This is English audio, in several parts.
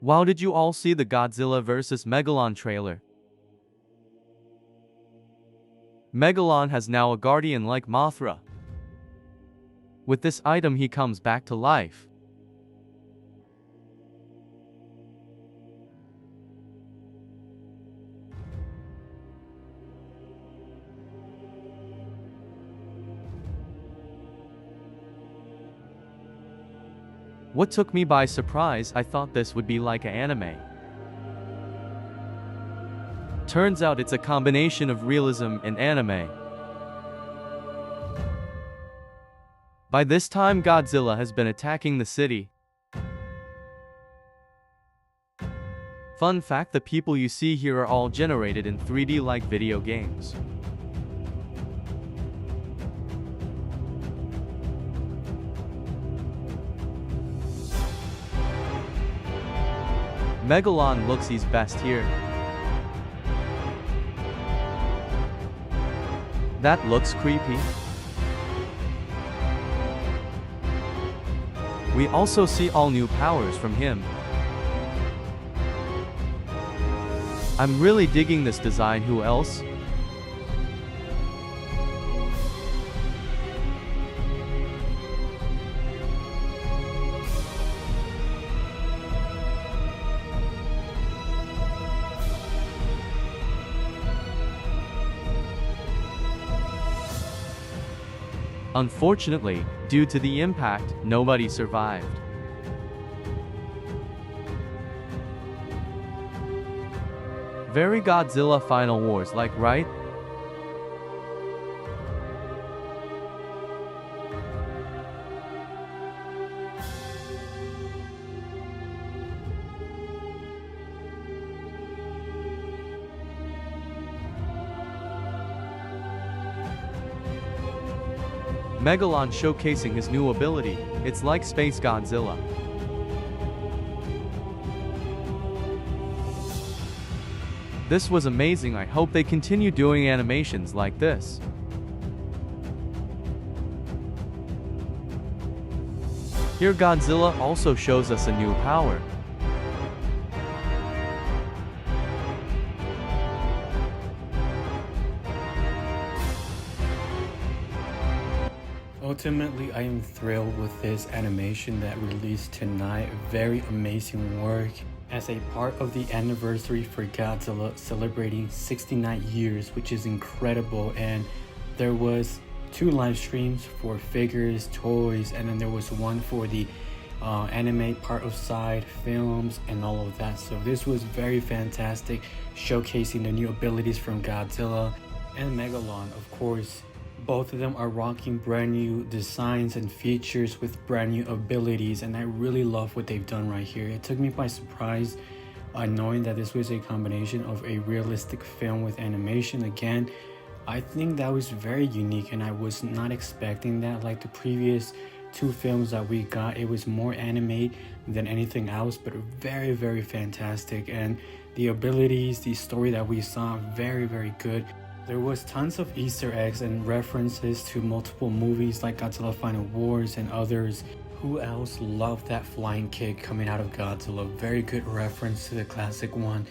Wow, did you all see the Godzilla vs Megalon trailer? Megalon has now a guardian like Mothra. With this item he comes back to life. What took me by surprise, I thought this would be like an anime. Turns out it's a combination of realism and anime. By this time Godzilla has been attacking the city. Fun fact, the people you see here are all generated in 3D like video games. Megalon looks his best here. That looks creepy. We also see all new powers from him. I'm really digging this design. Who else? Unfortunately, due to the impact, nobody survived. Very Godzilla Final Wars like, right? Megalon showcasing his new ability. It's like Space Godzilla. This was amazing. I hope they continue doing animations like this. Here Godzilla also shows us a new power. Ultimately, I am thrilled with this animation that released tonight. Very amazing work. As a part of the anniversary for Godzilla celebrating 69 years, which is incredible. And there was 2 live streams for figures, toys, and then there was one for the anime part of side, films, and all of that. So this was very fantastic, showcasing the new abilities from Godzilla and Megalon, of course. Both of them are rocking brand new designs and features with brand new abilities, and I really love what they've done right here. It took me by surprise knowing that this was a combination of a realistic film with animation. Again, I think that was very unique and I was not expecting that. Like the previous 2 films that we got, it was more anime than anything else, but very, very fantastic. And the abilities, the story that we saw, very, very good. There was tons of Easter eggs and references to multiple movies like Godzilla Final Wars and others. Who else loved that flying kick coming out of Godzilla? Very good reference to the classic one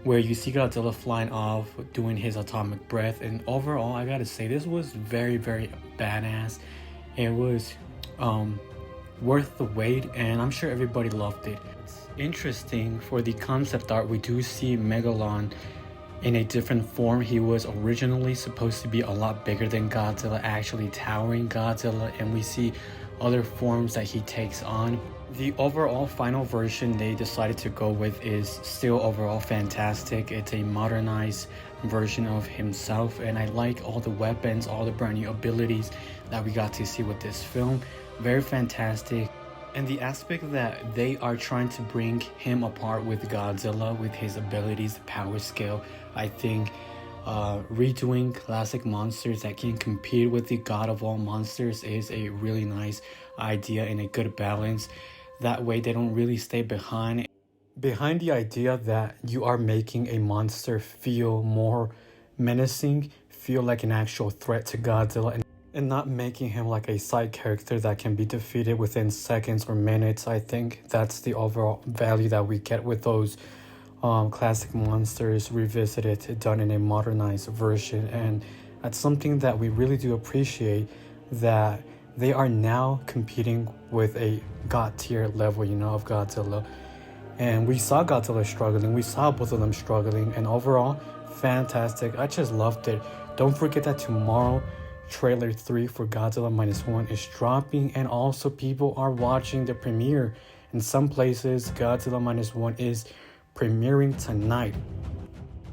where you see Godzilla flying off doing his atomic breath. And overall, I gotta say, this was very, very badass. It was worth the wait, and I'm sure everybody loved it. It's interesting, for the concept art, we do see Megalon in a different form. He was originally supposed to be a lot bigger than Godzilla, actually towering Godzilla, and we see other forms that he takes on. The overall final version they decided to go with is still overall fantastic. It's a modernized version of himself, and I like all the weapons, all the brand new abilities that we got to see with this film. Very fantastic. And the aspect that they are trying to bring him apart with Godzilla, with his abilities, the power scale, I think redoing classic monsters that can compete with the god of all monsters is a really nice idea and a good balance. That way they don't really stay behind the idea that you are making a monster feel more menacing, feel like an actual threat to Godzilla. and not making him like a side character that can be defeated within seconds or minutes. I think that's the overall value that we get with those classic monsters revisited, done in a modernized version. And that's something that we really do appreciate, that they are now competing with a god tier level, of Godzilla. And we saw Godzilla struggling, we saw both of them struggling, and overall, fantastic. I just loved it. Don't forget that tomorrow, trailer 3 for Godzilla Minus One is dropping, and also people are watching the premiere. In some places, Godzilla Minus One is premiering tonight.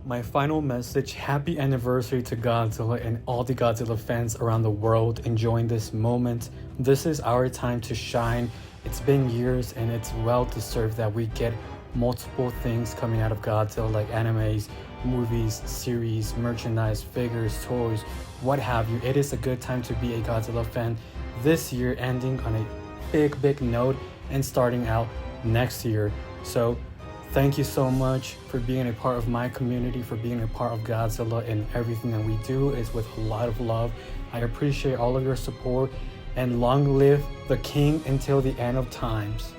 My final message, happy anniversary to Godzilla and all the Godzilla fans around the world enjoying this moment. This is our time to shine. It's been years, and it's well deserved that we get multiple things coming out of Godzilla, like animes, movies, series, merchandise, figures, toys, what have you. It is a good time to be a Godzilla fan this year, ending on a big note and starting out next year. So thank you so much for being a part of my community, for being a part of Godzilla, and everything that we do is with a lot of love. I appreciate all of your support, and long live the king until the end of times.